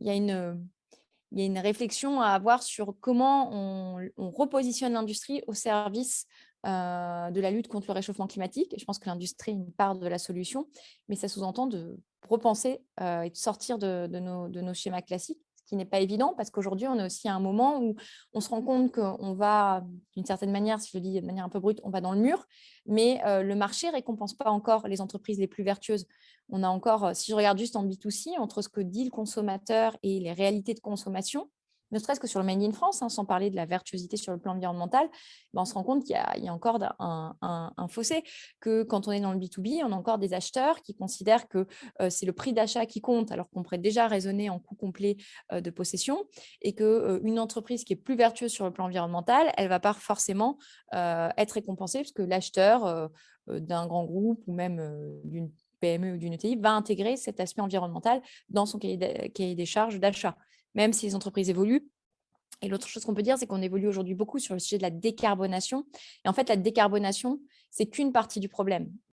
il y a une, il y a une réflexion à avoir sur comment on repositionne l'industrie au service de la lutte contre le réchauffement climatique. Et je pense que l'industrie est une part de la solution, mais ça sous-entend de repenser et de sortir de nos schémas classiques, ce qui n'est pas évident parce qu'aujourd'hui, on est aussi à un moment où on se rend compte qu'on va, d'une certaine manière, si je le dis de manière un peu brute, on va dans le mur, mais le marché ne récompense pas encore les entreprises les plus vertueuses. On a encore, si je regarde juste en B2C, entre ce que dit le consommateur et les réalités de consommation, ne serait-ce que sur le Made in France, hein, sans parler de la vertuosité sur le plan environnemental, ben, on se rend compte qu'il y a encore un fossé, que quand on est dans le B2B, on a encore des acheteurs qui considèrent que c'est le prix d'achat qui compte, alors qu'on pourrait déjà raisonner en coût complet de possession, et qu'une entreprise qui est plus vertueuse sur le plan environnemental, elle ne va pas forcément être récompensée, parce que l'acheteur d'un grand groupe ou même d'une PME ou d'une ETI va intégrer cet aspect environnemental dans son cahier des charges d'achat, même si les entreprises évoluent. Et l'autre chose qu'on peut dire, c'est qu'on évolue aujourd'hui beaucoup sur le sujet de la décarbonation. Et en fait, la décarbonation, c'est qu'une partie du problème.